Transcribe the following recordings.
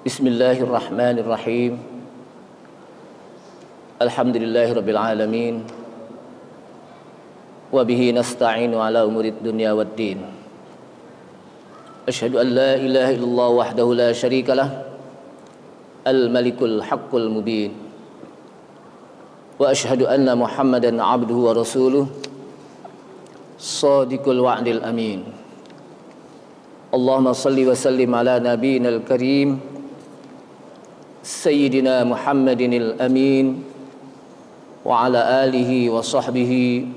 Bismillahirrahmanirrahim. Alhamdulillahirabbil alamin. Wa bihi nasta'inu ala umurid dunya waddin. Asyhadu an la ilaha illallah wahdahu la syarikalah, al-malikul haqqul mubin. Wa asyhadu anna Muhammadan abduhu wa rasuluh, shadiqul wa'dil amin. Allahumma salli wa sallim ala nabiyyinal karim Sayyidina Muhammadinil amin wa ala alihi wa sahbihi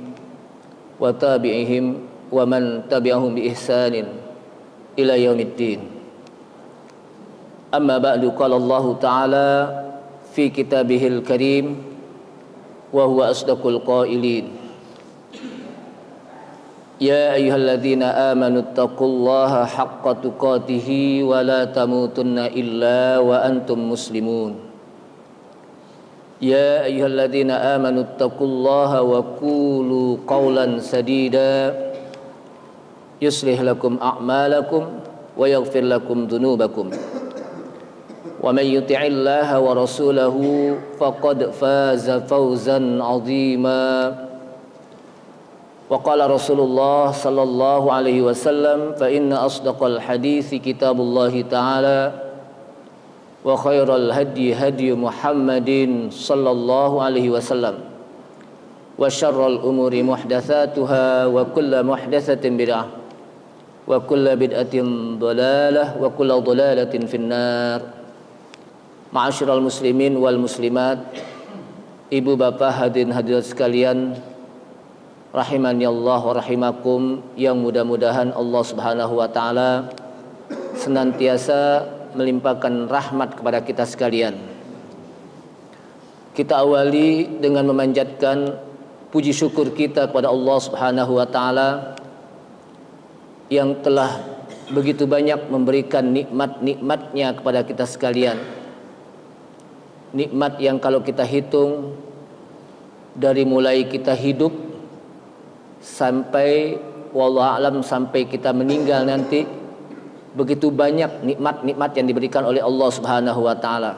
wa tabi'ihim wa man tabi'ahum bi ihsanin ila yaumiddin. Amma ba'du, qala Allah ta'ala fi kitabihil karim wa huwa asdaqul qailin. Ya ayyuhalladzina amanu taqullaha haqqa tuqatih wa la tamutunna illa wa antum muslimun. Ya ayyuhalladzina amanu taqullaha wa qulu qawlan sadida yuslih lakum a'malakum wa yaghfir lakum dhunubakum. Wa may yuti'illaha wa rasulahu faqad faza fawzan 'azima. Wa qala Rasulullah sallallahu alaihi wasallam, fa inna asdaqal hadithi kitabullahi ta'ala wa khairal hadi hadi Muhammadin sallallahu alaihi wasallam wa syarral umuri muhdatsatuha wa kullu muhdatsatin bid'ah wa kullu bid'atin dhalalah wa kullu dhalalatin finnar. Ma'asyiral muslimin wal muslimat, ibu bapak hadirin hadirat sekalian, rahimani Allah wa rahimakum, yang mudah-mudahan Allah Subhanahu wa taala senantiasa melimpahkan rahmat kepada kita sekalian. Kita awali dengan memanjatkan puji syukur kita kepada Allah Subhanahu wa taala yang telah begitu banyak memberikan nikmat-nikmatnya kepada kita sekalian. Nikmat yang kalau kita hitung dari mulai kita hidup sampai wallahu alam sampai kita meninggal nanti, begitu banyak nikmat-nikmat yang diberikan oleh Allah Subhanahu wa taala.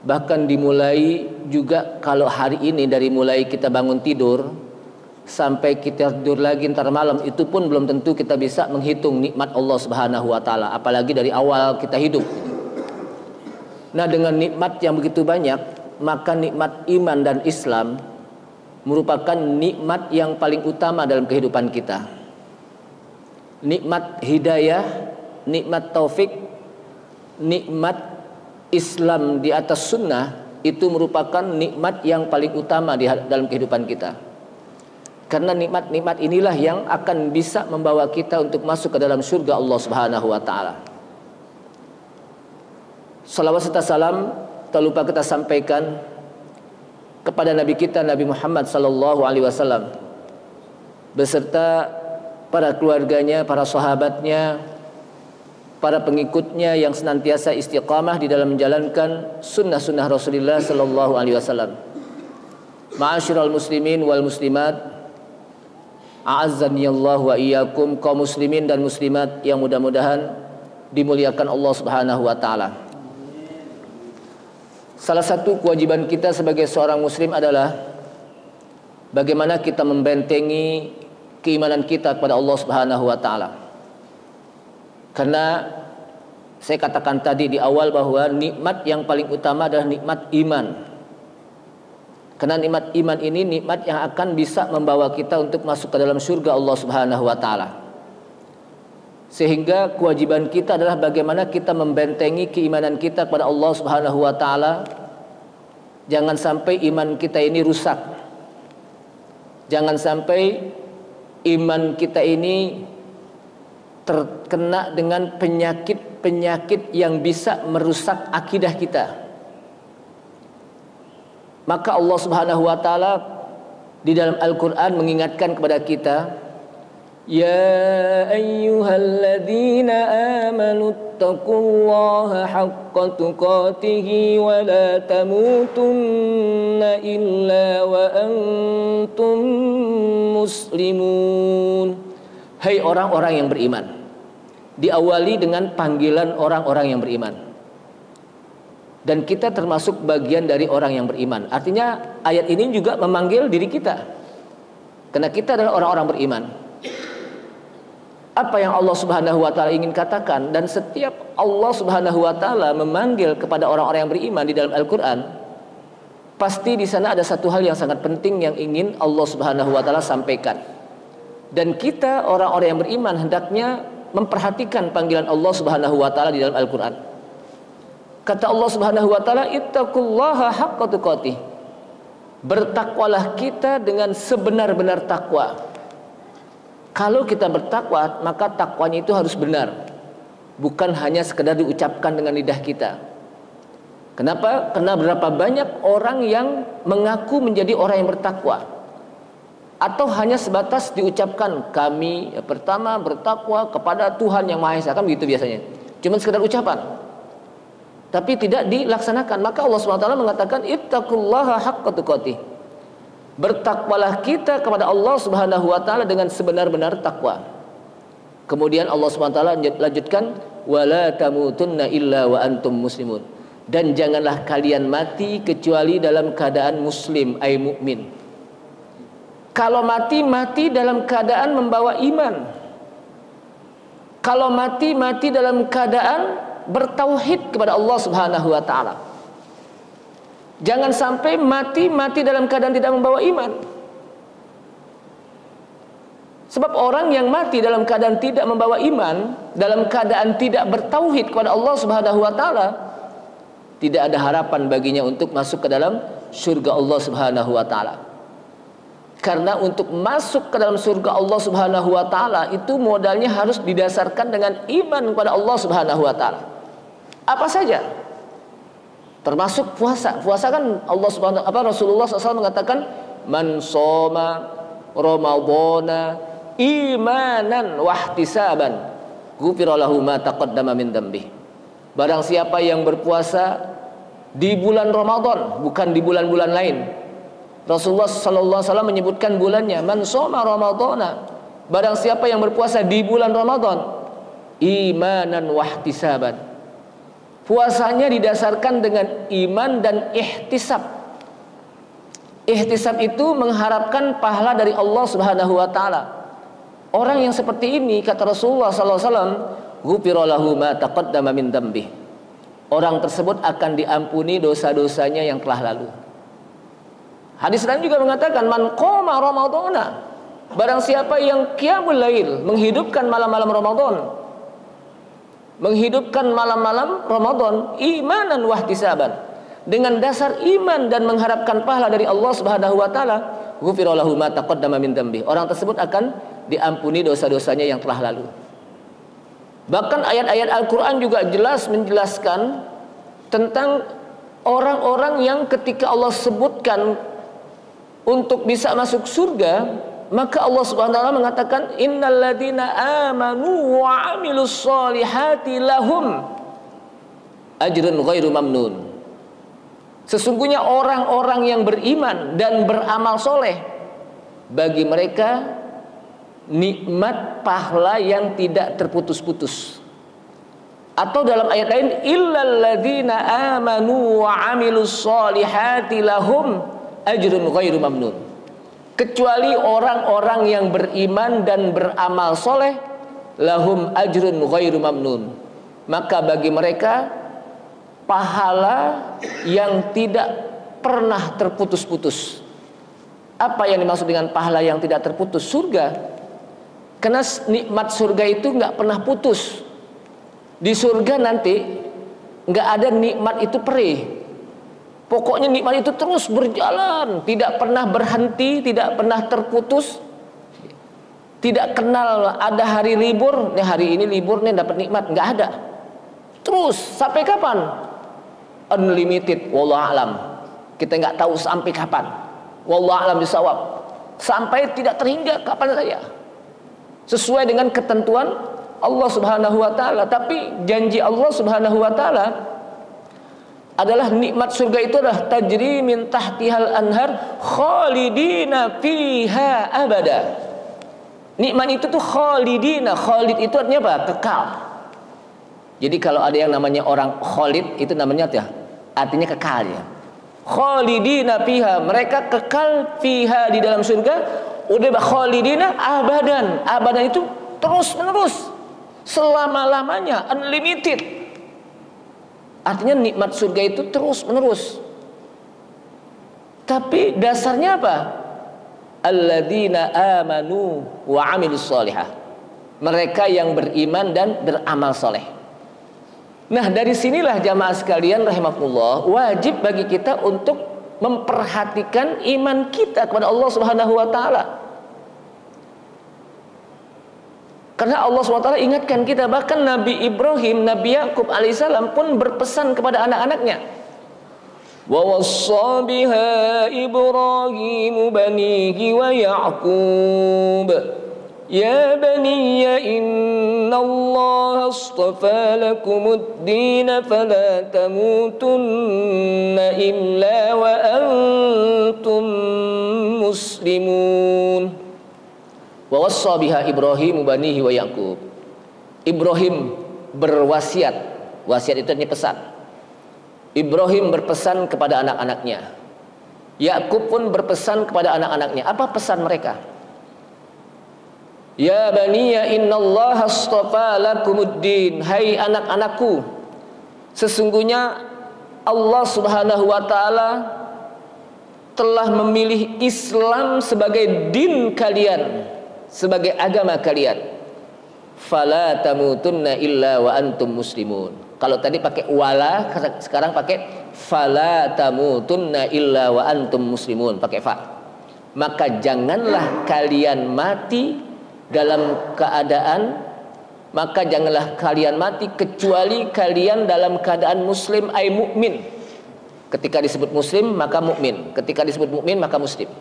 Bahkan dimulai juga kalau hari ini dari mulai kita bangun tidur sampai kita tidur lagi ntar malam, itu pun belum tentu kita bisa menghitung nikmat Allah Subhanahu wa taala, apalagi dari awal kita hidup. Nah, dengan nikmat yang begitu banyak, maka nikmat iman dan Islam merupakan nikmat yang paling utama dalam kehidupan kita. Nikmat hidayah, nikmat taufik, nikmat Islam di atas sunnah, itu merupakan nikmat yang paling utama dalam kehidupan kita. Karena nikmat-nikmat inilah yang akan bisa membawa kita untuk masuk ke dalam surga Allah Subhanahu wa taala. Salawat serta salam tak lupa kita sampaikan kepada Nabi kita, Nabi Muhammad sallallahu alaihi wasallam, beserta para keluarganya, para sahabatnya, para pengikutnya yang senantiasa istiqamah di dalam menjalankan sunnah-sunnah Rasulullah sallallahu alaihi wasallam. Ma'asyiral muslimin wal muslimat, a'azzani Allah wa iyyakum, kaum muslimin dan muslimat yang mudah-mudahan dimuliakan Allah Subhanahu wa taala. Salah satu kewajiban kita sebagai seorang muslim adalah bagaimana kita membentengi keimanan kita kepada Allah Subhanahu wa taala. Karena saya katakan tadi di awal bahwa nikmat yang paling utama adalah nikmat iman. Karena nikmat iman ini nikmat yang akan bisa membawa kita untuk masuk ke dalam surga Allah Subhanahu wa taala. Sehingga kewajiban kita adalah bagaimana kita membentengi keimanan kita kepada Allah Subhanahu wa taala. Jangan sampai iman kita ini rusak. Jangan sampai iman kita ini terkena dengan penyakit-penyakit yang bisa merusak akidah kita. Maka Allah Subhanahu wa taala di dalam Al-Qur'an mengingatkan kepada kita, ya ayyuhalladzina amanu taqullaha haqqa tuqatih wa la tamutunna illa wa antum muslimun. Hai orang-orang yang beriman. Diawali dengan panggilan orang-orang yang beriman. Dan kita termasuk bagian dari orang yang beriman. Artinya ayat ini juga memanggil diri kita, karena kita adalah orang-orang beriman. Apa yang Allah Subhanahu wa taala ingin katakan, dan setiap Allah Subhanahu wa taala memanggil kepada orang-orang yang beriman di dalam Al-Qur'an, pasti di sana ada satu hal yang sangat penting yang ingin Allah Subhanahu wa taala sampaikan. Dan kita orang-orang yang beriman hendaknya memperhatikan panggilan Allah Subhanahu wa taala di dalam Al-Qur'an. Kata Allah Subhanahu wa taala, ittaqullaha haqqa tuqatih. Bertakwalah kita dengan sebenar-benar takwa. Kalau kita bertakwa, maka takwanya itu harus benar, bukan hanya sekedar diucapkan dengan lidah kita. Kenapa? Karena berapa banyak orang yang mengaku menjadi orang yang bertakwa, atau hanya sebatas diucapkan, kami pertama bertakwa kepada Tuhan yang Maha Esa, kan begitu biasanya, cuma sekedar ucapan, tapi tidak dilaksanakan. Maka Allah SWT mengatakan, ittaqullaha haqqa tuqatih. Bertakwalah kita kepada Allah Subhanahu wa taala dengan sebenar-benar takwa. Kemudian Allah SWT lanjutkan, wala tamutunna illa wa antum muslimun. Dan janganlah kalian mati kecuali dalam keadaan muslim, ay mukmin. Kalau mati, mati dalam keadaan membawa iman. Kalau mati, mati dalam keadaan bertauhid kepada Allah Subhanahu wa taala. Jangan sampai mati dalam keadaan tidak membawa iman. Sebab orang yang mati dalam keadaan tidak membawa iman, dalam keadaan tidak bertauhid kepada Allah Subhanahu wa taala, tidak ada harapan baginya untuk masuk ke dalam surga Allah Subhanahu wa taala. Karena untuk masuk ke dalam surga Allah Subhanahu wa taala itu modalnya harus didasarkan dengan iman kepada Allah Subhanahu wa taala. Apa saja? Termasuk puasa. Puasa kan Rasulullah SAW mengatakan, man shoma ramadhana imanan wahtisaban ghufira lahu ma taqaddama min dzambi. Barang siapa yang berpuasa di bulan Ramadan, bukan di bulan-bulan lain. Rasulullah SAW menyebutkan bulannya, man shoma ramadhana. Barang siapa yang berpuasa di bulan Ramadan imanan wahtisaban, puasanya didasarkan dengan iman dan ihtisab. Ihtisab itu mengharapkan pahala dari Allah Subhanahu wa taala. Orang yang seperti ini, kata Rasulullah SAW, ghufira lahu ma taqaddama min dzambi. Orang tersebut akan diampuni dosa-dosanya yang telah lalu. Hadis lain juga mengatakan, man qoma ramadhana. Barang siapa yang qiyamul lail, menghidupkan malam-malam Ramadan, menghidupkan malam-malam Ramadan imanan wahtisaban, dengan dasar iman dan mengharapkan pahala dari Allah Subhanahu wa taala, ghufira lahu ma taqaddama min dzambi. Orang tersebut akan diampuni dosa-dosanya yang telah lalu. Bahkan ayat-ayat Al-Qur'an juga jelas menjelaskan tentang orang-orang yang ketika Allah sebutkan untuk bisa masuk surga, maka Allah Subhanahu wa taala mengatakan, innal ladzina amanu wa 'amilus sholihati lahum ajrun ghairu mamnun. Sesungguhnya orang-orang yang beriman dan beramal soleh, bagi mereka nikmat pahala yang tidak terputus-putus. Atau dalam ayat lain, illal ladzina amanu wa 'amilus sholihati lahum ajrun ghairu mamnun. Kecuali orang-orang yang beriman dan beramal soleh, lahum ajrun ghairu mamnun, maka bagi mereka pahala yang tidak pernah terputus-putus. Apa yang dimaksud dengan pahala yang tidak terputus? Surga. Karena nikmat surga itu nggak pernah putus. Di surga nanti nggak ada nikmat itu perih. Pokoknya nikmat itu terus berjalan, tidak pernah berhenti, tidak pernah terputus. Tidak kenal ada hari libur, nih hari ini libur nih dapat nikmat, nggak ada. Terus sampai kapan? Unlimited, wallahu alam. Kita nggak tahu sampai kapan. Wallahu alam bisawab. Sampai tidak terhingga kapan saja. Sesuai dengan ketentuan Allah Subhanahu wa taala. Tapi janji Allah Subhanahu wa taala adalah nikmat surga itu adalah tajri min tahtihal anhar khalidina fiha abada. Nikmat itu tuh khalidina. Khalid itu artinya apa? Kekal. Jadi kalau ada yang namanya orang khalid, itu namanya ya artinya kekal ya. Khalidina fiha, mereka kekal fiha di dalam surga. Udah khalidina abadan. Abadan itu terus menerus, selama-lamanya, unlimited. Artinya nikmat surga itu terus menerus. Tapi dasarnya apa? Alladzina amanu wa amilus solihah, mereka yang beriman dan beramal soleh. Nah, dari sinilah jamaah sekalian rahimakumullah, wajib bagi kita untuk memperhatikan iman kita kepada Allah Subhanahu wa taala. Karena Allah Subhanahu wa taala ingatkan kita, bahkan Nabi Ibrahim, Nabi Yakub alaihissalam pun berpesan kepada anak-anaknya. Wa wassa biha Ibrahim banihi wa Yaqub ya baniya inna Allah astafa lakumud din fala tamutunna illa wa antum muslimun. Wa wassa biha Ibrahim banihi wa Yaqub. Ibrahim berwasiat, wasiat itu artinya pesan. Ibrahim berpesan kepada anak-anaknya. Yakub pun berpesan kepada anak-anaknya. Apa pesan mereka? Ya baniya innallaha astafa lakumuddin. Hai anak-anakku, sesungguhnya Allah Subhanahu wa taala telah memilih Islam sebagai din kalian, sebagai agama kalian. Fala tamutunna illa wa antum muslimun. Kalau tadi pakai wala, sekarang pakai fala tamutunna illa wa antum muslimun, pakai fa. Maka janganlah kalian mati dalam keadaan, maka janganlah kalian mati kecuali kalian dalam keadaan muslim, ay mukmin. Ketika disebut muslim maka mukmin, ketika disebut mukmin maka muslim.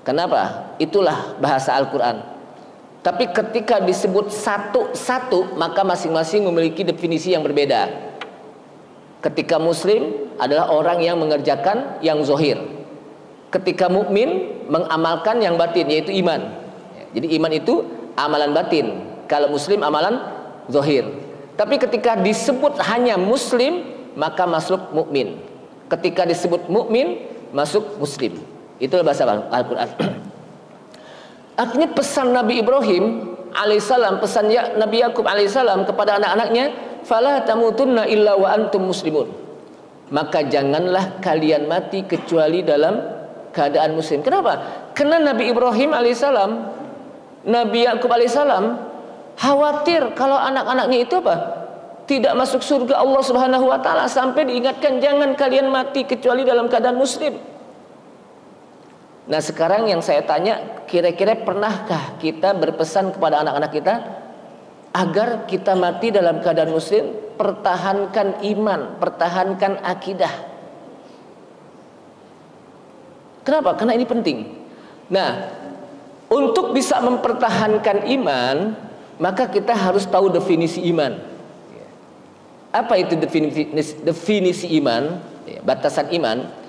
Kenapa? Itulah bahasa Al-Qur'an. Tapi ketika disebut satu-satu maka masing-masing memiliki definisi yang berbeda. Ketika muslim adalah orang yang mengerjakan yang zohir. Ketika mukmin mengamalkan yang batin, yaitu iman. Jadi iman itu amalan batin. Kalau muslim amalan zohir. Tapi ketika disebut hanya muslim maka masuk mukmin. Ketika disebut mukmin masuk muslim. Itulah bahasa Al-Qur'an. Artinya pesan Nabi Ibrahim alaihissalam, pesan Nabi Yakub alaihissalam kepada anak-anaknya, fala tamutunna illa wa antum muslimun. Maka janganlah kalian mati kecuali dalam keadaan muslim. Kenapa? Karena Nabi Ibrahim alaihissalam, Nabi Yakub alaihissalam khawatir kalau anak-anaknya itu apa? Tidak masuk surga Allah Subhanahu wa taala, sampai diingatkan jangan kalian mati kecuali dalam keadaan muslim. Nah, sekarang yang saya tanya, kira-kira pernahkah kita berpesan kepada anak-anak kita agar kita mati dalam keadaan muslim? Pertahankan iman, pertahankan akidah. Kenapa? Karena ini penting. Nah, untuk bisa mempertahankan iman, maka kita harus tahu definisi iman. Apa itu definisi iman? Batasan iman.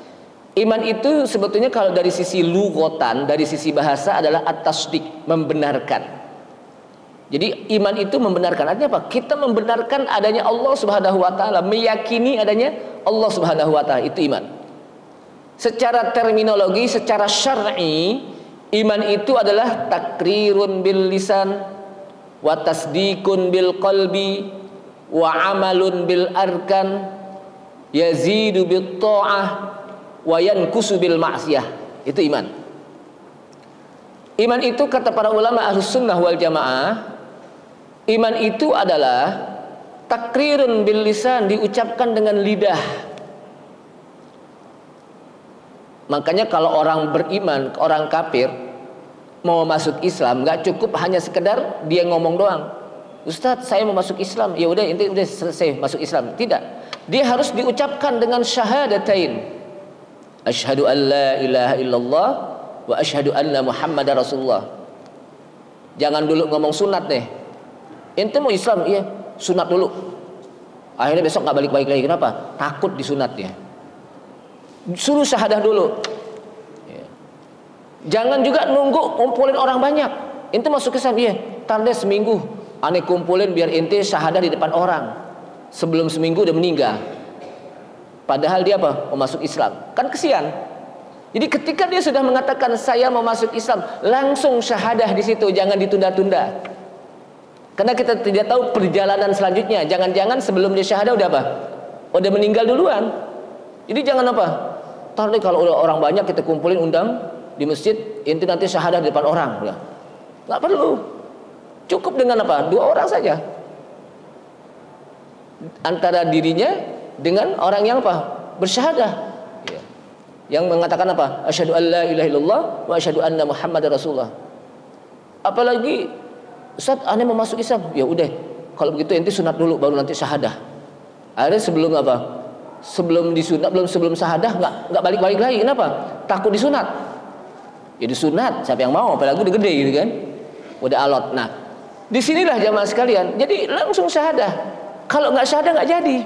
Iman itu sebetulnya kalau dari sisi lughatan, dari sisi bahasa adalah at-tasdiq, membenarkan. Jadi iman itu membenarkan. Artinya apa? Kita membenarkan adanya Allah Subhanahu wa taala, meyakini adanya Allah Subhanahu wa taala, itu iman. Secara terminologi, secara syar'i, iman itu adalah takrirun bil lisan wa tasdiqun bil qalbi wa amalun bil arkan yazidu bit ta'ah wa yankusu bil ma'siyah. Itu iman. Iman itu kata para ulama Ahlus Sunnah wal Jamaah, iman itu adalah takrirun bil lisan, diucapkan dengan lidah. Makanya kalau orang beriman, orang kafir mau masuk Islam, nggak cukup hanya sekedar dia ngomong doang. Ustadz, saya mau masuk Islam. Ya udah, inti udah selesai masuk Islam. Tidak. Dia harus diucapkan dengan syahadatain. Asyhadu an la ilaha illallah wa asyhadu anna Muhammadar Rasulullah. Jangan dulu ngomong sunat deh. Ente mau Islam? Iya, sunat dulu. Akhirnya besok nggak balik-balik lagi. Kenapa? Takut disunatnya. Suruh syahadah dulu. Jangan juga nunggu kumpulin orang banyak. Ente masuk Islam? Iya, tar deh seminggu ane kumpulin biar ente syahadah di depan orang. Sebelum seminggu udah meninggal. Padahal dia apa? Mau masuk Islam. Kan kesian. Jadi ketika dia sudah mengatakan saya mau masuk Islam, langsung syahadah di situ, jangan ditunda-tunda. Karena kita tidak tahu perjalanan selanjutnya. Jangan-jangan sebelum dia syahadah udah apa? Udah meninggal duluan. Jadi jangan apa? Ntar kalau udah orang banyak kita kumpulin undang di masjid, inti nanti syahadah di depan orang. Udah. Nggak perlu. Cukup dengan apa? 2 orang saja. Antara dirinya dengan orang yang apa? Bersyahadah. Ya. Yang mengatakan apa? Asyhadu an la ilaha illallah wa asyhadu anna Muhammadar Rasulullah. Apalagi Ustaz, aneh mau masuk Islam. Ya udah, kalau begitu ente sunat dulu baru nanti syahadah. Akhirnya sebelum apa? Sebelum disunat, sebelum syahadah nggak balik-balik lagi. Kenapa? Takut disunat. Ya disunat, siapa yang mau? Apalagi udah gede gitu kan. Udah alot. Nah, disinilah jamaah sekalian. Jadi langsung syahadah. Kalau nggak syahadah nggak jadi.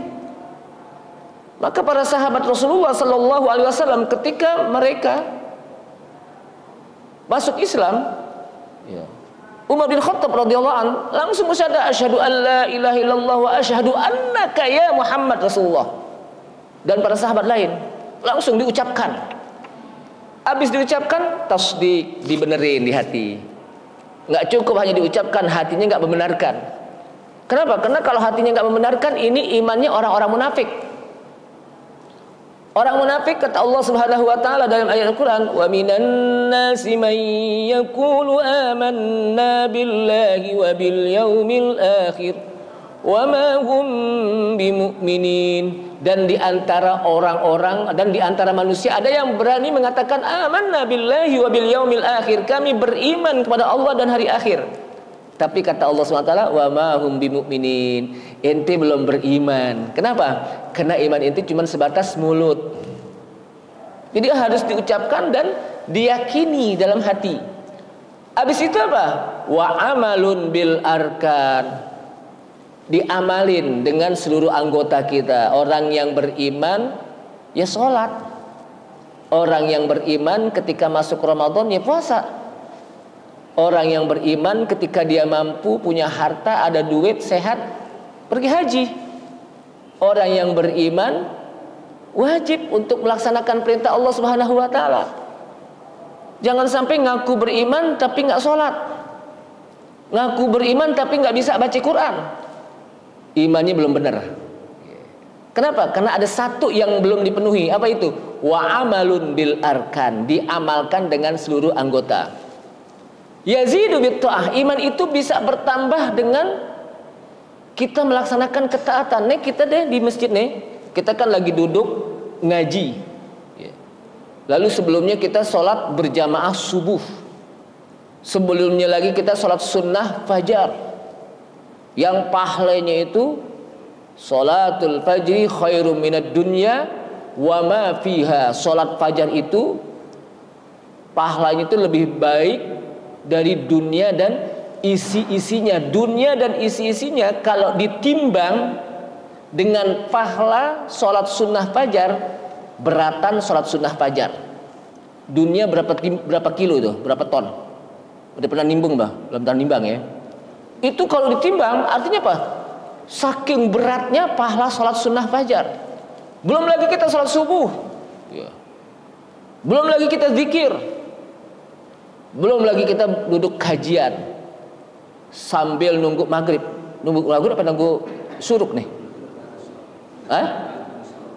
Maka para sahabat Rasulullah Sallallahu Alaihi Wasallam ketika mereka masuk Islam, ya, Umar bin Khattab radhiyallahu an langsung bersyahadat asyhadu an la ilaha illallah wa asyhadu annaka ya Muhammad Rasulullah. Dan para sahabat lain langsung diucapkan. Habis diucapkan tasdik, dibenerin di hati. Nggak cukup hanya diucapkan, hatinya nggak membenarkan. Kenapa? Karena kalau hatinya nggak membenarkan, ini imannya orang-orang munafik. Orang munafik kata Allah Subhanahu wa taala dalam ayat Al-Qur'an, "Wa minan nasi man yaqulu amanna billahi wa bil yaumil akhir wa ma hum bimu'minin." Dan di antara orang-orang dan di antara manusia ada yang berani mengatakan amanna billahi wa bil yaumil akhir, kami beriman kepada Allah dan hari akhir. Tapi kata Allah SWT, wa ma hum bimu'minin, ente belum beriman. Kenapa? Karena iman ente cuma sebatas mulut. Jadi harus diucapkan dan diyakini dalam hati. Habis itu apa? Wa amalun bil arkan, diamalin dengan seluruh anggota kita. Orang yang beriman ya sholat. Orang yang beriman ketika masuk Ramadan ya puasa. Orang yang beriman ketika dia mampu, punya harta, ada duit, sehat, pergi haji. Orang yang beriman wajib untuk melaksanakan perintah Allah Subhanahu wa taala. Jangan sampai ngaku beriman tapi nggak sholat, ngaku beriman tapi nggak bisa baca Quran. Imannya belum benar. Kenapa? Karena ada satu yang belum dipenuhi. Apa itu? Wa amalun bil arkan, diamalkan dengan seluruh anggota. Yazidu bitta'ah, iman itu bisa bertambah dengan kita melaksanakan ketaatan. Nih kita deh di masjid nih, kita kan lagi duduk ngaji. Lalu sebelumnya kita sholat berjamaah subuh. Sebelumnya lagi kita sholat sunnah fajar. Yang pahalanya itu sholatul fajri khairum minad dunya wa ma fiha. Sholat fajar itu pahalanya itu lebih baik dari dunia dan isi-isinya. Dunia dan isi-isinya kalau ditimbang dengan pahala sholat sunnah fajar, beratan sholat sunnah fajar. Dunia berapa kilo itu? Berapa ton? Udah pernah nimbang, Mbah? Belum pernah nimbang ya? Itu kalau ditimbang artinya apa? Saking beratnya pahala sholat sunnah fajar. Belum lagi kita sholat subuh, belum lagi kita zikir, belum lagi kita duduk kajian sambil nunggu maghrib. Nunggu maghrib apa nunggu suruk nih? Hah?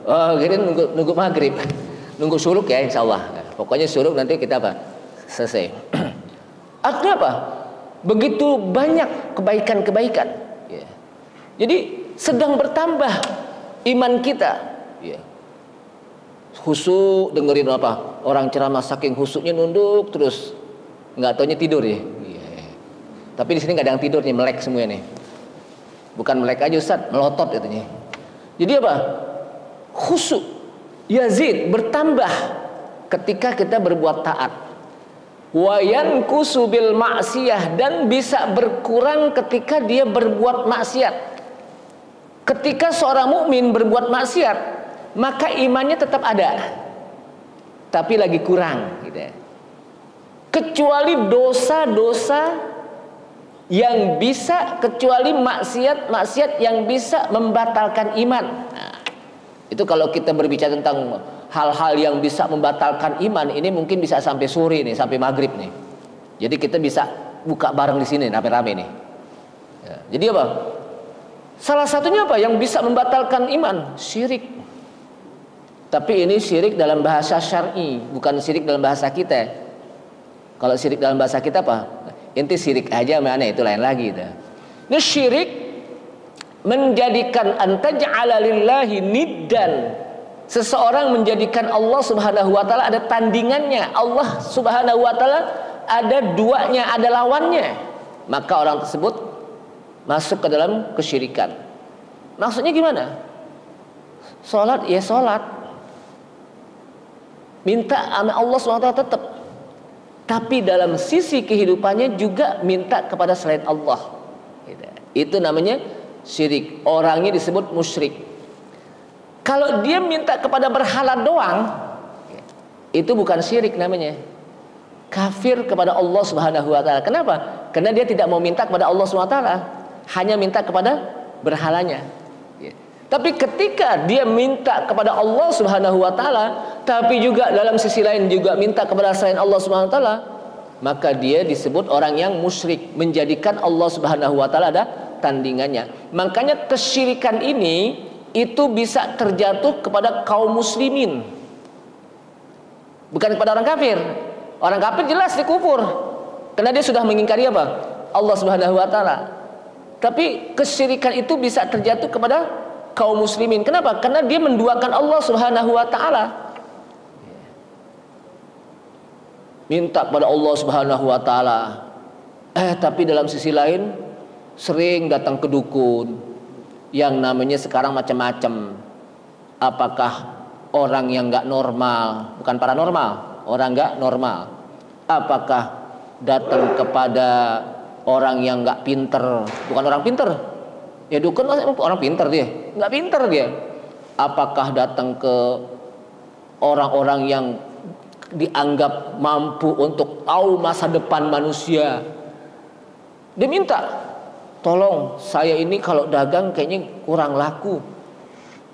Oh, kira nunggu maghrib. Nunggu suruk ya insya Allah. Pokoknya suruk nanti kita apa? Selesai. Artinya apa? Begitu banyak kebaikan-kebaikan. Jadi sedang bertambah iman kita. Khusyuk dengerin apa? Orang ceramah saking khusyuknya nunduk terus. Nggak taunya tidur ya. Tapi di sini nggak ada yang tidur nih, melek semua nih. Bukan melek aja Ustaz, melotot katanya. Jadi apa? Khusyuk, yazid, bertambah ketika kita berbuat taat. Wa yanqusu bil ma'siyah, dan bisa berkurang ketika dia berbuat maksiat. Ketika seorang mukmin berbuat maksiat, maka imannya tetap ada, tapi lagi kurang gitu ya. Kecuali dosa-dosa yang bisa, kecuali maksiat yang bisa membatalkan iman. Nah, Itu kalau kita berbicara tentang hal-hal yang bisa membatalkan iman, ini mungkin bisa sampai sore nih, sampai maghrib nih. Jadi kita bisa buka bareng di sini rame-rame nih. Ya, jadi apa? Salah satunya apa yang bisa membatalkan iman? Syirik. Tapi ini syirik dalam bahasa syar'i, bukan syirik dalam bahasa kita. Kalau syirik dalam bahasa kita apa? Inti syirik aja mana itu lain lagi itu. Ini syirik menjadikan antaj'ala lillahi niddan. Seseorang menjadikan Allah Subhanahu wa taala ada tandingannya. Allah Subhanahu wa taala ada duanya, ada lawannya. Maka orang tersebut masuk ke dalam kesyirikan. Maksudnya gimana? Salat ya salat. Minta sama Allah SWT tetap, tapi dalam sisi kehidupannya juga minta kepada selain Allah. Itu namanya syirik. Orangnya disebut musyrik. Kalau dia minta kepada berhala doang, itu bukan syirik namanya. Kafir kepada Allah Subhanahu wa taala. Kenapa? Karena dia tidak mau minta kepada Allah Subhanahu wa taala, hanya minta kepada berhalanya. Tapi ketika dia minta kepada Allah Subhanahu wa taala, tapi juga dalam sisi lain juga minta kepada selain Allah Subhanahu wa taala, maka dia disebut orang yang musyrik, menjadikan Allah Subhanahu wa taala ada tandingannya. Makanya kesyirikan ini itu bisa terjatuh kepada kaum muslimin, bukan kepada orang kafir. Orang kafir jelas dikufur karena dia sudah mengingkari apa? Allah Subhanahu wa taala. Tapi kesyirikan itu bisa terjatuh kepada kaum muslimin. Kenapa? Karena dia menduakan Allah Subhanahu wa taala. Minta kepada Allah Subhanahu wa taala. Tapi dalam sisi lain sering datang ke dukun yang namanya sekarang macam-macam. Apakah orang yang enggak normal, bukan paranormal, orang enggak normal. Apakah datang kepada orang yang enggak pinter, bukan orang pinter. Ya dukun orang pintar dia, nggak pintar dia. Apakah datang ke orang-orang yang dianggap mampu untuk tahu masa depan manusia? Dia minta, tolong saya ini kalau dagang kayaknya kurang laku.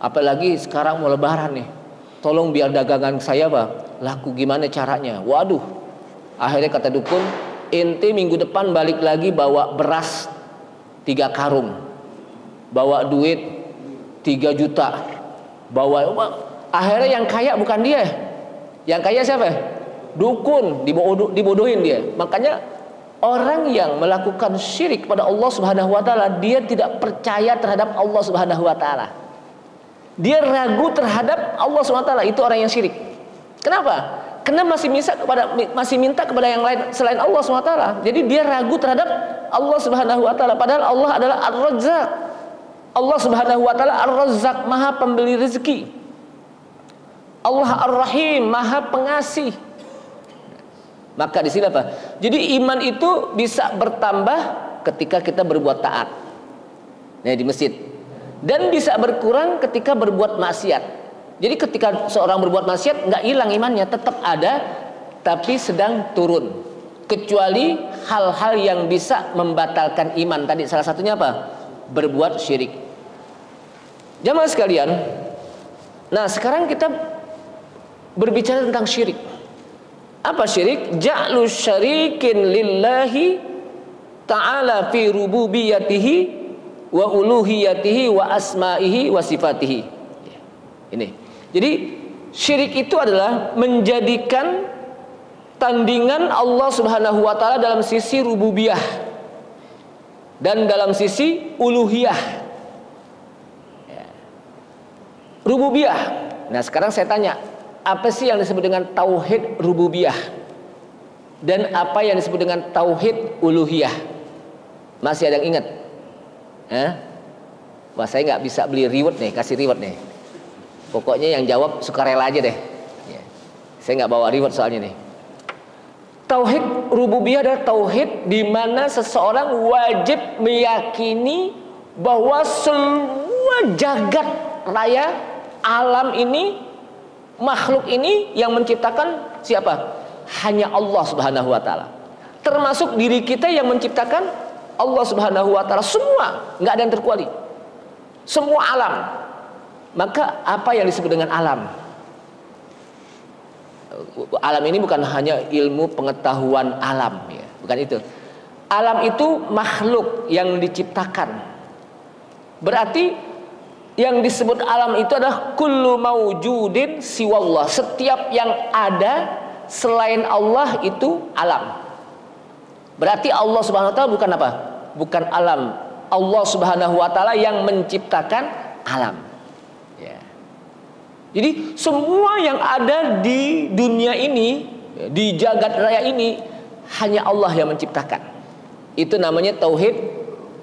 Apalagi sekarang mau lebaran nih. Tolong biar dagangan saya laku, gimana caranya? Waduh. Akhirnya kata dukun, ente minggu depan balik lagi bawa beras 3 karung. Bawa duit 3 juta. Akhirnya yang kaya bukan dia. Yang kaya siapa? Dukun, dibodohin dia. Makanya orang yang melakukan syirik pada Allah Subhanahu wa taala, dia tidak percaya terhadap Allah Subhanahu wa taala. Dia ragu terhadap Allah Subhanahu wa taala, itu orang yang syirik. Kenapa? Karena masih minta kepada yang lain selain Allah Subhanahu wa taala. Jadi dia ragu terhadap Allah Subhanahu wa taala, padahal Allah adalah Ar-Razzaq. Allah Subhanahu wa taala Ar-Razzaq, Maha pemberi rezeki. Allah Ar-Rahim, Maha pengasih. Maka di sini apa? Jadi iman itu bisa bertambah ketika kita berbuat taat. Nah, di masjid. Dan bisa berkurang ketika berbuat maksiat. Jadi ketika seorang berbuat maksiat nggak hilang imannya, tetap ada, tapi sedang turun. Kecuali hal-hal yang bisa membatalkan iman. Tadi salah satunya apa? Berbuat syirik. Jamaah sekalian, nah sekarang kita berbicara tentang syirik. Apa syirik? Ja'lu syarikin lillahi ta'ala fi rububiyatihi wa uluhiyatihi wa asma'ihi wa sifatihi. Ini. Jadi syirik itu adalah menjadikan tandingan Allah Subhanahu wa taala dalam sisi rububiyah dan dalam sisi uluhiyah. Rububiyah. Nah, sekarang saya tanya, apa sih yang disebut dengan tauhid rububiyah? Dan apa yang disebut dengan tauhid uluhiyah? Masih ada yang ingat? Wah, saya nggak bisa beli reward nih, kasih reward nih. Pokoknya yang jawab sukarela aja deh. Saya nggak bawa reward soalnya nih. Tauhid rububiyah adalah tauhid di mana seseorang wajib meyakini bahwa semua jagat raya, alam ini, makhluk ini yang menciptakan siapa? Hanya Allah Subhanahu wa taala. Termasuk diri kita yang menciptakan Allah Subhanahu wa taala, semua, nggak ada yang terkecuali. Semua alam. Maka apa yang disebut dengan alam? Alam ini bukan hanya ilmu pengetahuan alam, ya, bukan itu. Alam itu makhluk yang diciptakan. Berarti yang disebut alam itu adalah kullu maujudin siwallah. Setiap yang ada selain Allah itu alam. Berarti Allah Subhanahu wa taala bukan apa? Bukan alam. Allah Subhanahu wa taala yang menciptakan alam. Ya. Jadi semua yang ada di dunia ini, di jagat raya ini, hanya Allah yang menciptakan. Itu namanya tauhid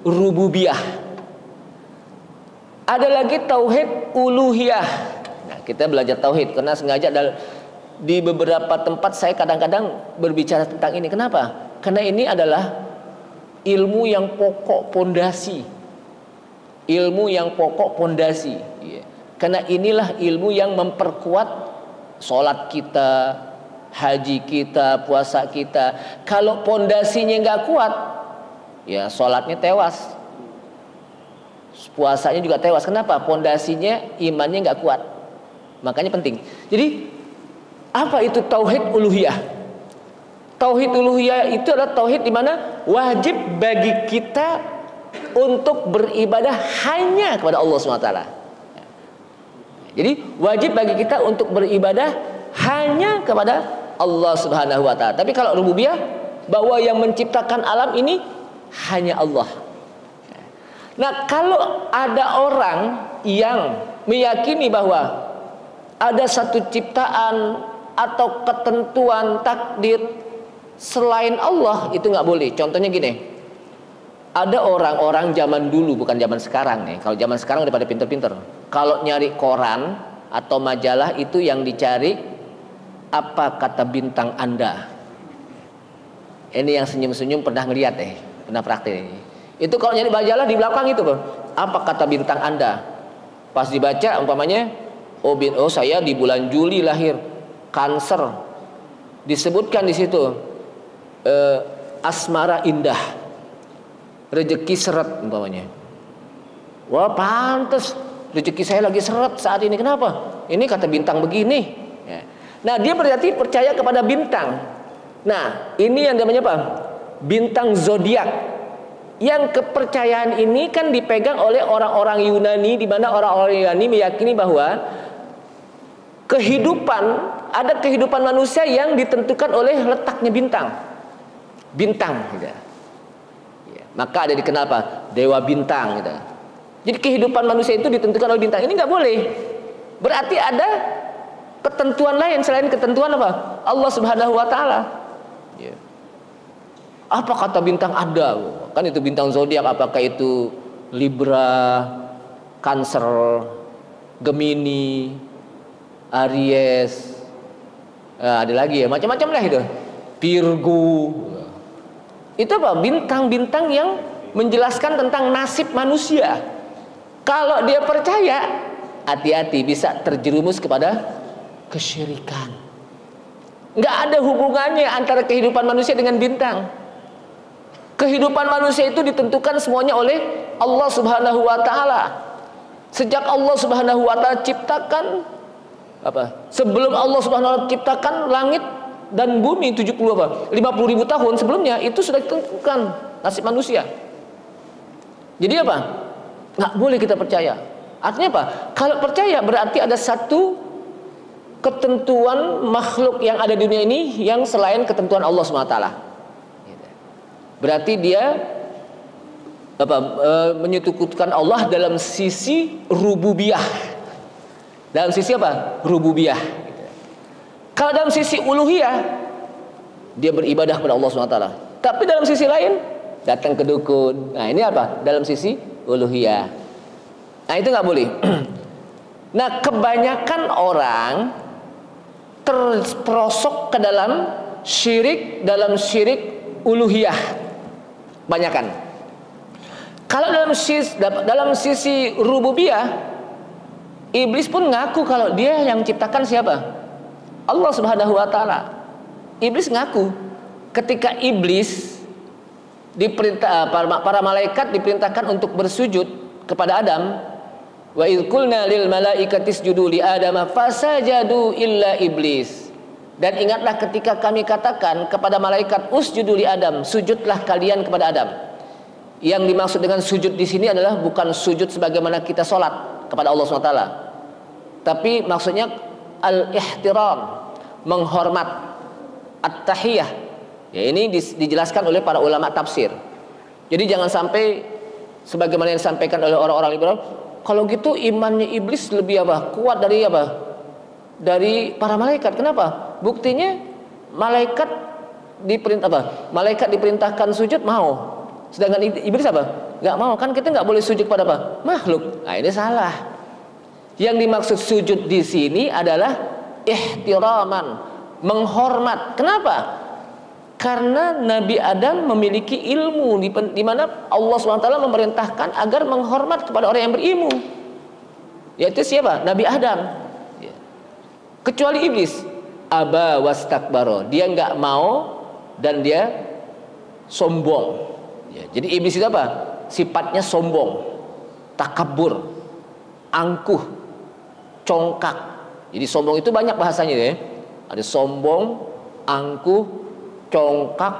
rububiyah. Ada lagi tauhid uluhiyah. Nah, kita belajar tauhid karena sengaja di beberapa tempat saya kadang-kadang berbicara tentang ini. Kenapa? Karena ini adalah ilmu yang pokok pondasi. Ilmu yang pokok pondasi. Ya. Karena inilah ilmu yang memperkuat sholat kita, haji kita, puasa kita. Kalau pondasinya nggak kuat, ya sholatnya tewas, puasanya juga tewas. Kenapa? Pondasinya, imannya nggak kuat. Makanya penting. Jadi apa itu tauhid uluhiyah? Tauhid uluhiyah itu adalah tauhid di mana wajib bagi kita untuk beribadah hanya kepada Allah SWT. Jadi wajib bagi kita untuk beribadah hanya kepada Allah Subhanahu wa taala. Tapi kalau rububiyah, bahwa yang menciptakan alam ini hanya Allah. Nah, kalau ada orang yang meyakini bahwa ada satu ciptaan atau ketentuan takdir selain Allah, itu nggak boleh. Contohnya gini, ada orang-orang zaman dulu, bukan zaman sekarang nih. Kalau zaman sekarang udah pada pinter-pinter. Kalau nyari koran atau majalah itu yang dicari apa kata bintang Anda. Ini yang senyum-senyum pernah ngeliat pernah praktek. Itu kalau nyari majalah di belakang itu, apa kata bintang Anda. Pas dibaca umpamanya, oh saya di bulan Juli lahir, Cancer. Disebutkan di situ asmara indah, rezeki seret umpamanya. Wah, pantes rezeki saya lagi seret saat ini. Kenapa? Ini kata bintang begini. Ya. Nah, dia berarti percaya kepada bintang. Nah, ini yang namanya apa? Bintang zodiak. Yang kepercayaan ini kan dipegang oleh orang-orang Yunani, di mana orang-orang Yunani meyakini bahwa ada kehidupan manusia yang ditentukan oleh letaknya bintang. Bintang, gitu. Ya, maka ada dikenal apa? Dewa bintang, gitu. Jadi kehidupan manusia itu ditentukan oleh bintang. Ini nggak boleh. Berarti ada ketentuan lain selain ketentuan apa? Allah Subhanahu wa taala. Ya. Apa kata bintang ada? Kan itu bintang zodiak, apakah itu Libra, Cancer, Gemini, Aries, ada lagi ya, macam-macam lah itu. Virgo. Itu apa? Bintang-bintang yang menjelaskan tentang nasib manusia. Kalau dia percaya, hati-hati, bisa terjerumus kepada kesyirikan. Nggak ada hubungannya antara kehidupan manusia dengan bintang. Kehidupan manusia itu ditentukan semuanya oleh Allah Subhanahu wa taala. Sejak Allah Subhanahu wa taala ciptakan apa? Sebelum Allah Subhanahu wa taala ciptakan langit dan bumi 50 ribu tahun sebelumnya, itu sudah ditentukan nasib manusia. Jadi apa? Nggak boleh kita percaya. Artinya apa? Kalau percaya berarti ada satu ketentuan makhluk yang ada di dunia ini yang selain ketentuan Allah SWT. Berarti dia menyekutukan Allah dalam sisi rububiyah. Dalam sisi apa? Rububiyah. Kalau dalam sisi uluhiyah, dia beribadah kepada Allah SWT. Tapi dalam sisi lain, datang ke dukun. Nah, ini apa? Dalam sisi uluhiyah. Nah, itu nggak boleh. Nah, kebanyakan orang terperosok ke dalam syirik uluhiyah. Banyakan. Kalau dalam sisi rububiyah, iblis pun ngaku kalau dia yang ciptakan siapa? Allah Subhanahu wa taala. Iblis ngaku. Ketika iblis diperintah, para malaikat diperintahkan untuk bersujud kepada Adam, Wa idz qulna lil malaikati isjudu li Adama fasajadu illa iblis. Dan ingatlah ketika kami katakan kepada malaikat usjudu li Adam, sujudlah kalian kepada Adam. Yang dimaksud dengan sujud di sini adalah bukan sujud sebagaimana kita sholat kepada Allah SWT, tapi maksudnya al-ihtiram, menghormat, at-tahiyah. Ya, ini dijelaskan oleh para ulama tafsir. Jadi jangan sampai sebagaimana yang disampaikan oleh orang-orang liberal, kalau gitu imannya iblis lebih apa? Kuat dari apa? Dari para malaikat. Kenapa? Buktinya malaikat diperintahkan sujud mau. Sedangkan iblis apa? Nggak mau. Kan kita nggak boleh sujud pada apa? Makhluk. Nah, ini salah. Yang dimaksud sujud di sini adalah ihtiraman, menghormat. Kenapa? Karena Nabi Adam memiliki ilmu di mana Allah SWT memerintahkan agar menghormat kepada orang yang berilmu. Yaitu siapa? Nabi Adam. Kecuali iblis, aba wastakbaro, dia nggak mau dan dia sombong. Ya, jadi iblis itu apa? Sifatnya sombong, takabur, angkuh, congkak. Jadi sombong itu banyak bahasanya ya. Ada sombong, angkuh, congkak,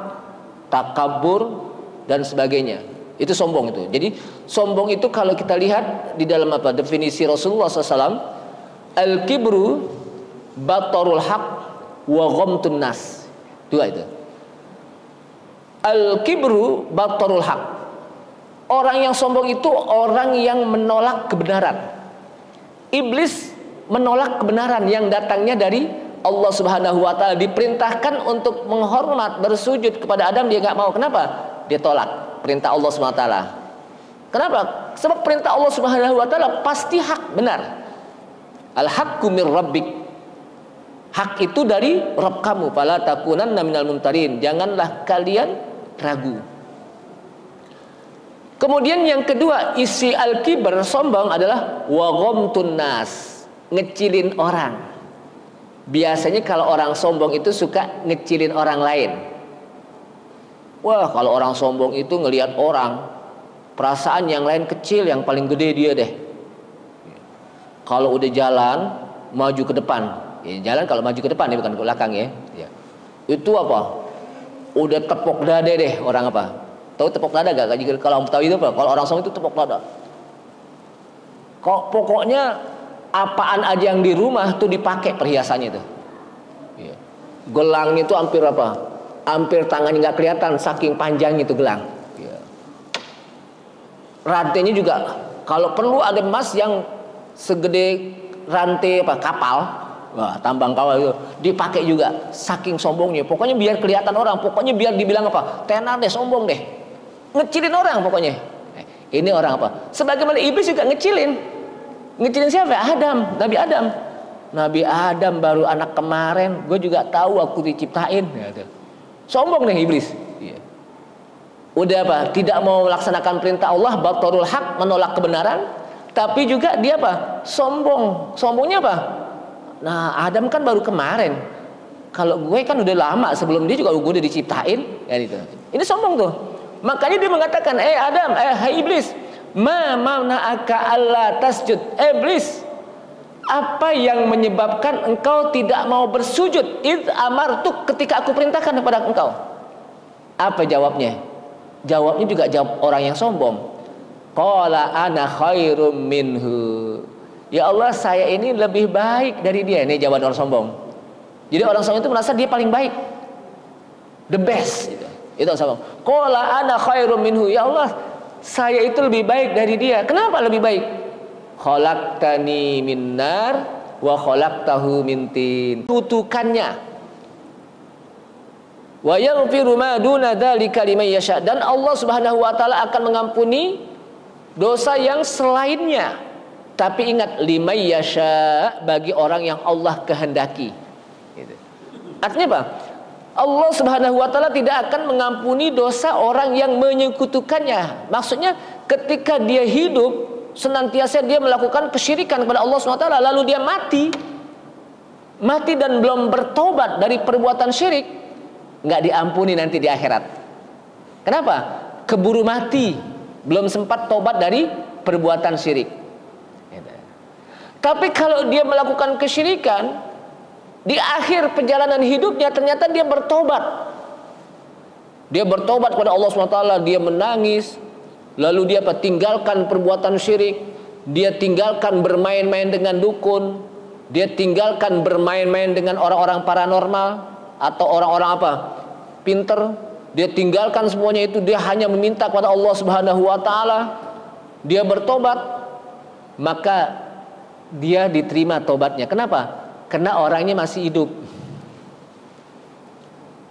takabur dan sebagainya. Itu sombong itu. Jadi sombong itu kalau kita lihat di dalam apa? Definisi Rasulullah SAW, al-kibru batarul haq wa ghamtun nas. Dua itu. Al-kibru batarul haq. Orang yang sombong itu orang yang menolak kebenaran. Iblis menolak kebenaran yang datangnya dari Allah Subhanahu wa taala. Diperintahkan untuk menghormat, bersujud kepada Adam, dia nggak mau. Kenapa? Dia tolak perintah Allah Subhanahu wa taala. Kenapa? Sebab perintah Allah Subhanahu wa taala pasti hak, benar. Al-haqqu mir rabbik. Hak itu dari Rabb kamu. Fala takunanna minal mumtarin. Janganlah kalian ragu. Kemudian yang kedua, isi al-kibar, sombong, adalah wa ghamtun nas, ngecilin orang. Biasanya kalau orang sombong itu suka ngecilin orang lain. Wah, kalau orang sombong itu ngelihat orang, perasaan yang lain kecil, yang paling gede dia deh. Kalau udah jalan, maju ke depan. Ya, jalan kalau maju ke depan ya, bukan ke belakang ya. Ya. Itu apa? Udah tepuk dada deh orang apa? Tahu tepuk dada gak? Kalau tahu itu apa? Kalau orang sombong itu tepuk dada. Kok pokoknya apaan aja yang di rumah tuh dipakai perhiasannya itu. Ya. Gelangnya itu hampir apa? Hampir tangannya nggak kelihatan saking panjangnya itu gelang. Ya. Rantainya juga kalau perlu ada emas yang segede rantai apa kapal. Wah, tambang kawal itu dipakai juga saking sombongnya. Pokoknya biar kelihatan orang, pokoknya biar dibilang apa? Tenar deh, sombong deh. Ngecilin orang pokoknya. Ini orang apa? Sebagaimana iblis juga ngecilin. Ngecilin siapa? Adam, Nabi Adam. Nabi Adam baru anak kemarin, gue juga tahu aku diciptain. Sombong deh iblis. Udah apa? Tidak mau melaksanakan perintah Allah, batarul haq, menolak kebenaran. Tapi juga dia apa? Sombong. Sombongnya apa? Nah, Adam kan baru kemarin. Kalau gue kan udah lama, sebelum dia juga gue udah diciptain, ya gitu. Ini sombong tuh. Makanya dia mengatakan, Adam, hai iblis, ma mana'aka alla tasjud. Iblis, apa yang menyebabkan engkau tidak mau bersujud? Id amartuk, ketika aku perintahkan kepada engkau. Apa jawabnya? Jawabnya juga jawab orang yang sombong. Qala ana khairum minhu. Ya Allah, saya ini lebih baik dari dia. Ini jawaban orang sombong. Jadi orang sombong itu merasa dia paling baik, the best. Itu orang sombong. Qala ana khairum minhu. Ya Allah, saya itu lebih baik dari dia. Kenapa lebih baik? Khalaqtani min nar wa khalaqtahu min tin. Tutukannya. Wa yaghfiru ma duna dzalika liman yasha. Dan Allah Subhanahu wa taala akan mengampuni dosa yang selainnya. Tapi ingat, liman yasha, bagi orang yang Allah kehendaki. Gitu. Artinya apa? Allah Subhanahu wa taala tidak akan mengampuni dosa orang yang menyekutukannya. Maksudnya ketika dia hidup senantiasa dia melakukan kesyirikan kepada Allah Subhanahu wa taala, lalu dia mati dan belum bertobat dari perbuatan syirik, nggak diampuni nanti di akhirat. Kenapa? Keburu mati, belum sempat tobat dari perbuatan syirik. Tapi kalau dia melakukan kesyirikan, di akhir perjalanan hidupnya ternyata dia bertobat. Dia bertobat kepada Allah SWT, dia menangis, lalu dia tinggalkan perbuatan syirik, dia tinggalkan bermain-main dengan dukun, dia tinggalkan bermain-main dengan orang-orang paranormal atau orang-orang pinter. Dia tinggalkan semuanya itu, dia hanya meminta kepada Allah Subhanahu wa taala. Dia bertobat, maka dia diterima tobatnya. Kenapa? Karena orangnya masih hidup.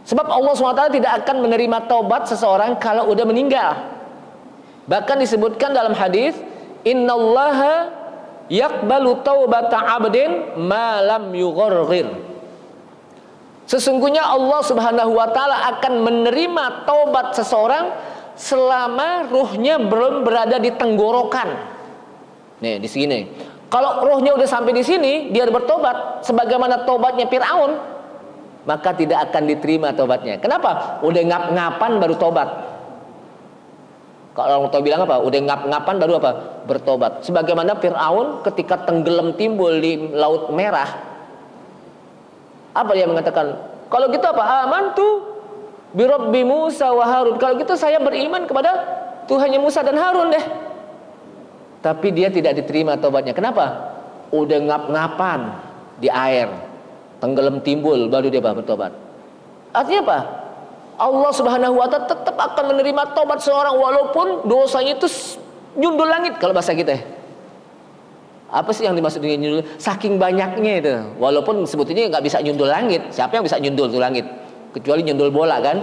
Sebab Allah SWT tidak akan menerima taubat seseorang kalau udah meninggal. Bahkan disebutkan dalam hadis, innallaha yaqbalu taubata 'abdin ma lam yugharghir. Sesungguhnya Allah Subhanahu wa taala akan menerima taubat seseorang selama ruhnya belum berada di tenggorokan. Nih, di sini. Kalau ruhnya udah sampai di sini, dia bertobat sebagaimana tobatnya Firaun, maka tidak akan diterima tobatnya. Kenapa? Udah ngap-ngapan baru tobat. Kalau orang tua bilang apa? Udah ngap-ngapan baru apa? Bertobat. Sebagaimana Firaun ketika tenggelam timbul di Laut Merah, apa dia mengatakan? Kalau gitu apa? Amantu bi Rabbi Musa wa Harun. Kalau gitu saya beriman kepada Tuhannya Musa dan Harun deh. Tapi dia tidak diterima tobatnya. Kenapa? Udah ngap-ngapan di air, tenggelam timbul, baru dia bertobat. Artinya apa? Allah Subhanahu wa taala tetap akan menerima tobat seorang walaupun dosanya itu nyundul langit kalau bahasa kita. Apa sih yang dimaksud dengan nyundul? Saking banyaknya itu. Walaupun sebetulnya nggak bisa nyundul langit. Siapa yang bisa nyundul tuh langit? Kecuali nyundul bola kan?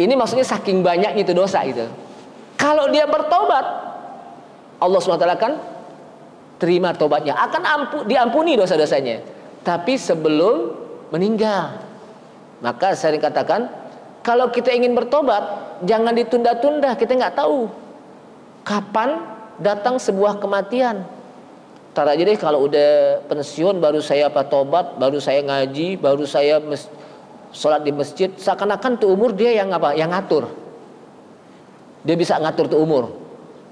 Ini maksudnya saking banyaknya itu dosa itu. Kalau dia bertobat, Allah SWT akan terima tobatnya, akan diampuni dosa-dosanya. Tapi sebelum meninggal. Maka sering katakan, kalau kita ingin bertobat, jangan ditunda-tunda. Kita nggak tahu kapan datang sebuah kematian. Ntar aja deh kalau udah pensiun baru saya tobat, baru saya ngaji, baru saya sholat di masjid. Seakan-akan tuh umur dia yang yang ngatur. Dia bisa ngatur tuh umur.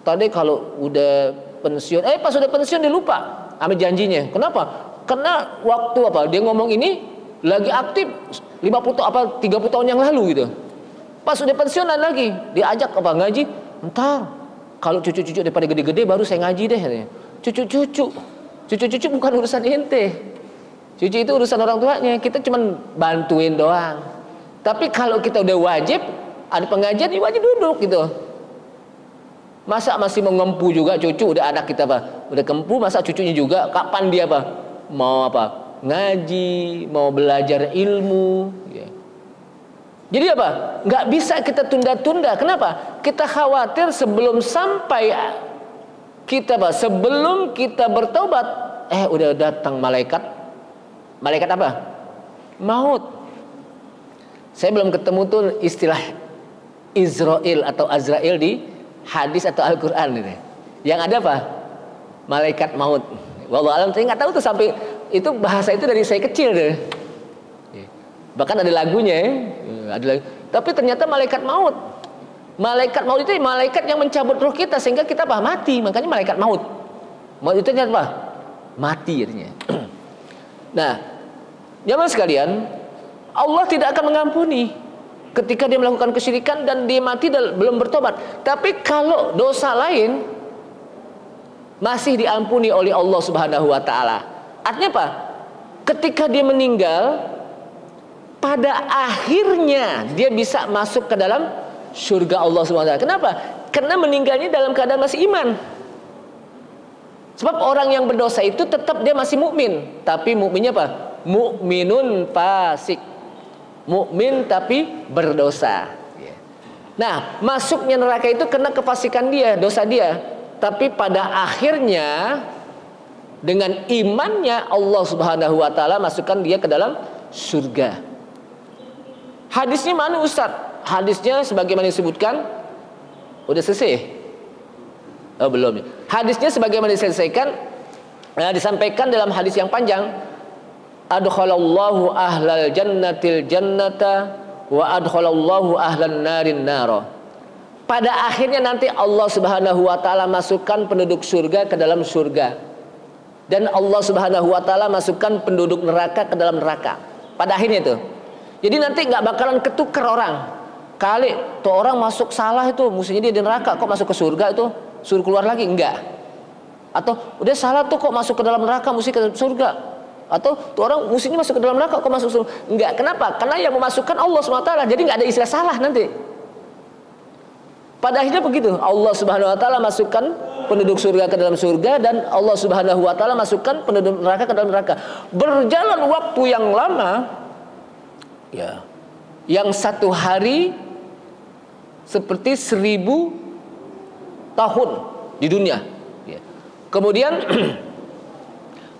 Tadi kalau udah pensiun, pas udah pensiun dia lupa sama janjinya. Kenapa? Karena waktu dia ngomong ini lagi aktif 30 tahun yang lalu gitu. Pas udah pensiunan lagi diajak ngaji. Entar kalau cucu-cucu daripada gede-gede baru saya ngaji deh. Cucu-cucu bukan urusan ente. Cucu itu urusan orang tuanya. Kita cuma bantuin doang. Tapi kalau kita udah wajib ada pengajian, ya wajib duduk gitu. Masa masih mengempu juga cucu, udah anak kita udah kempu, masa cucunya juga kapan dia mau ngaji, mau belajar ilmu ya. Jadi nggak bisa kita tunda-tunda. Kenapa? Kita khawatir sebelum sampai sebelum kita bertobat udah datang malaikat maut. Saya belum ketemu tuh istilah Israel atau Azrail di hadis atau Al-Quran ini. Yang ada malaikat maut. Wallahu alam, saya nggak tahu tuh sampai itu bahasa itu dari saya kecil deh. Bahkan ada lagunya Tapi ternyata malaikat maut. Malaikat maut itu malaikat yang mencabut roh kita sehingga kita mati. Makanya malaikat maut. Maut itu ternyata mati artinya. Nah, jamaah sekalian, Allah tidak akan mengampuni ketika dia melakukan kesyirikan dan dia mati dan belum bertobat. Tapi kalau dosa lain masih diampuni oleh Allah Subhanahu wa taala. Artinya apa? Ketika dia meninggal, pada akhirnya dia bisa masuk ke dalam surga Allah Subhanahu wa taala. Kenapa? Karena meninggalnya dalam keadaan masih iman. Sebab orang yang berdosa itu tetap dia masih mukmin, tapi mukminnya mukminun fasik. Mukmin tapi berdosa. Nah, masuknya neraka itu karena kefasikan dia, dosa dia. Tapi pada akhirnya dengan imannya Allah Subhanahu wa taala masukkan dia ke dalam surga. Hadisnya mana Ustaz? Hadisnya sebagaimana disebutkan udah selesai. Oh, belum. Hadisnya sebagaimana disampaikan dalam hadis yang panjang. Adkhalallahu ahlal jannatil jannata wa adkhalallahu ahlan narin nara. Pada akhirnya nanti Allah Subhanahu wa taala masukkan penduduk surga ke dalam surga. dan Allah Subhanahu wa taala masukkan penduduk neraka ke dalam neraka. Pada akhirnya itu. Jadi nanti nggak bakalan ketukar orang. Kali tuh orang masuk salah itu, mestinya dia di neraka, kok masuk ke surga itu suruh keluar lagi, enggak. Atau udah salah tuh kok masuk ke dalam neraka, mesti ke surga. Atau tuh orang mestinya masuk ke dalam neraka, kok masuk surga. Enggak. Kenapa? Karena yang memasukkan Allah Subhanahu wa taala. Jadi nggak ada istilah salah nanti. Pada akhirnya begitu, Allah Subhanahu wa taala masukkan penduduk surga ke dalam surga, dan Allah Subhanahu wa taala masukkan penduduk neraka ke dalam neraka. Berjalan waktu yang lama, ya, yang satu hari seperti 1000 tahun di dunia. Ya. Kemudian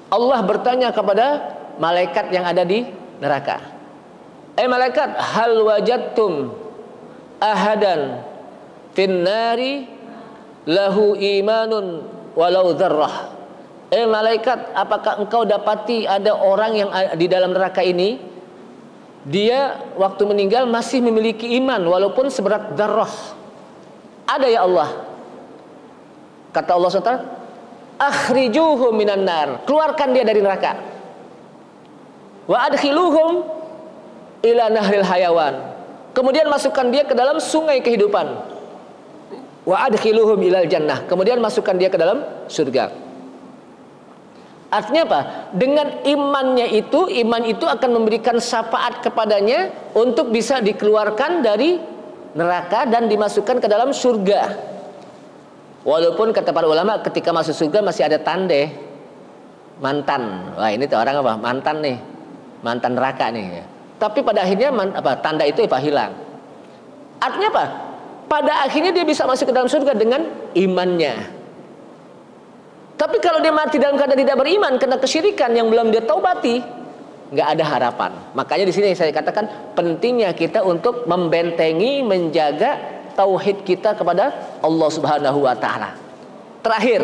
Allah bertanya kepada malaikat yang ada di neraka, malaikat, hal wajadtum ahadan finnari lahu imanun walau dzarrah. Malaikat, apakah engkau dapati ada orang yang di dalam neraka ini, dia waktu meninggal masih memiliki iman walaupun seberat dzarrah? Ada ya Allah. Kata Allah SWT, akhrijuhum minan nar, keluarkan dia dari neraka. Wa adkhiluhum ila nahril hayawan, kemudian masukkan dia ke dalam sungai kehidupan. Wa adkhiluhum ilal jannah, kemudian masukkan dia ke dalam surga. Artinya apa? Dengan imannya itu, iman itu akan memberikan syafaat kepadanya untuk bisa dikeluarkan dari neraka dan dimasukkan ke dalam surga. Walaupun kata para ulama, ketika masuk surga masih ada tanda mantan. Wah, ini tuh orang apa? Mantan nih, mantan neraka nih. Tapi pada akhirnya tanda itu hilang. Artinya apa? Pada akhirnya dia bisa masuk ke dalam surga dengan imannya. Tapi kalau dia mati dalam keadaan tidak beriman karena kesyirikan yang belum dia taubati, nggak ada harapan. Makanya di sini saya katakan pentingnya kita untuk membentengi, menjaga tauhid kita kepada Allah Subhanahu wa taala. Terakhir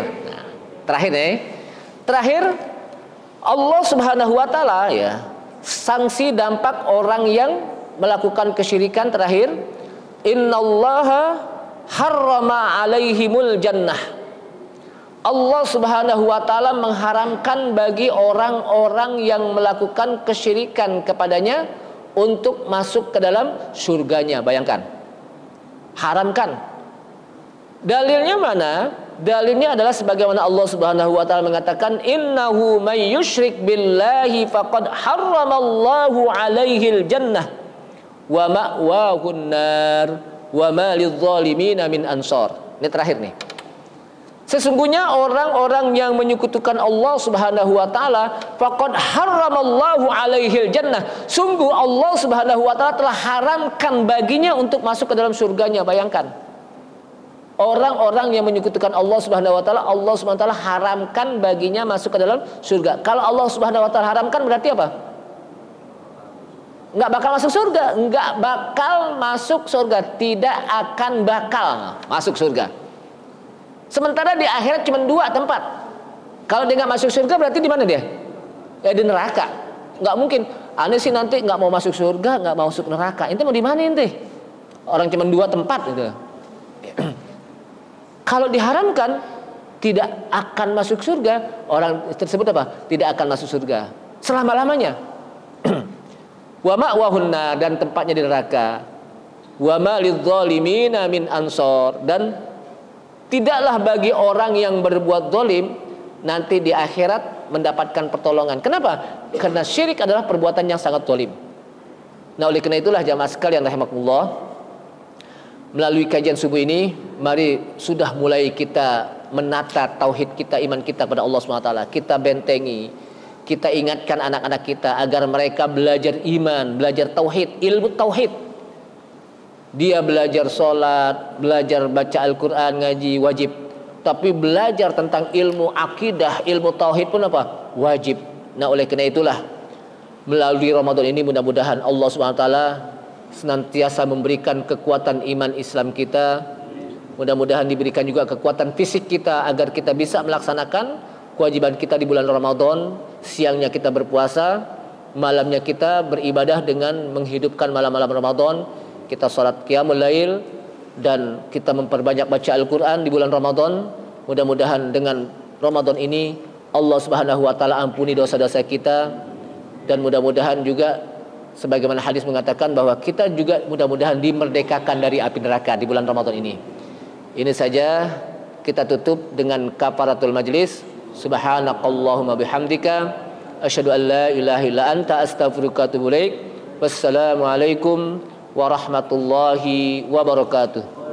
Allah Subhanahu wa taala, ya, sanksi dampak orang yang melakukan kesyirikan. Terakhir, innallaha harrama alaihimul jannah. Allah Subhanahu wa taala mengharamkan bagi orang-orang yang melakukan kesyirikan kepadanya untuk masuk ke dalam surganya. Bayangkan, haramkan. Dalilnya mana? Dalilnya adalah sebagaimana Allah Subhanahu wa taala mengatakan, innahu may yusyrik billahi faqad harramallahu alaihil jannah wa ma'wahun nar wa ma lidzalimina min ansar. Ini terakhir nih. Sesungguhnya orang-orang yang menyekutukan Allah Subhanahu wa taala, faqad harramallahu alaihil jannah, sungguh Allah Subhanahu wa taala telah haramkan baginya untuk masuk ke dalam surganya. Bayangkan, orang-orang yang menyekutukan Allah Subhanahu wa taala, Allah Subhanahu wa taala haramkan baginya masuk ke dalam surga. Kalau Allah Subhanahu wa taala haramkan berarti apa? Nggak bakal masuk surga, nggak bakal masuk surga, tidak akan bakal masuk surga. Sementara di akhirat cuma 2 tempat. Kalau dia nggak masuk surga berarti di mana dia? Ya di neraka. Nggak mungkin. Aneh sih nanti nggak mau masuk surga, nggak mau masuk neraka. Ente mau di mana ente? Orang cuma 2 tempat itu. Kalau diharamkan tidak akan masuk surga, orang tersebut apa? Tidak akan masuk surga selama-lamanya. Wa ma'wahun nar, dan tempatnya di neraka. Wa ma lidzalimina min ansor, dan tidaklah bagi orang yang berbuat zalim nanti di akhirat mendapatkan pertolongan. Kenapa? Karena syirik adalah perbuatan yang sangat zalim. Nah, oleh karena itulah jamaah sekalian rahimakumullah, melalui kajian subuh ini, mari sudah mulai kita menata tauhid kita, iman kita kepada Allah SWT. Kita bentengi, kita ingatkan anak-anak kita agar mereka belajar iman, belajar tauhid, ilmu tauhid. Dia belajar sholat, belajar baca Al-Quran, ngaji, wajib. Tapi belajar tentang ilmu akidah, ilmu tauhid pun apa? Wajib. Nah, oleh karena itulah melalui Ramadan ini mudah-mudahan Allah SWT senantiasa memberikan kekuatan iman Islam kita. Mudah-mudahan diberikan juga kekuatan fisik kita agar kita bisa melaksanakan kewajiban kita di bulan Ramadan. Siangnya kita berpuasa, malamnya kita beribadah dengan menghidupkan malam-malam Ramadan. Kita salat qiyamul lail dan kita memperbanyak baca Al-Quran di bulan Ramadan. Mudah-mudahan dengan Ramadan ini Allah Subhanahu wa taala ampuni dosa-dosa kita, dan mudah-mudahan juga sebagaimana hadis mengatakan bahwa kita juga mudah-mudahan dimerdekakan dari api neraka di bulan Ramadan ini. Ini saja, kita tutup dengan kafaratul majlis. Subhanakallahumma bihamdika asyhadu an la ilaha illa anta astaghfiruka wa atubu ilaik. Wassalamualaikum warahmatullahi wabarakatuh.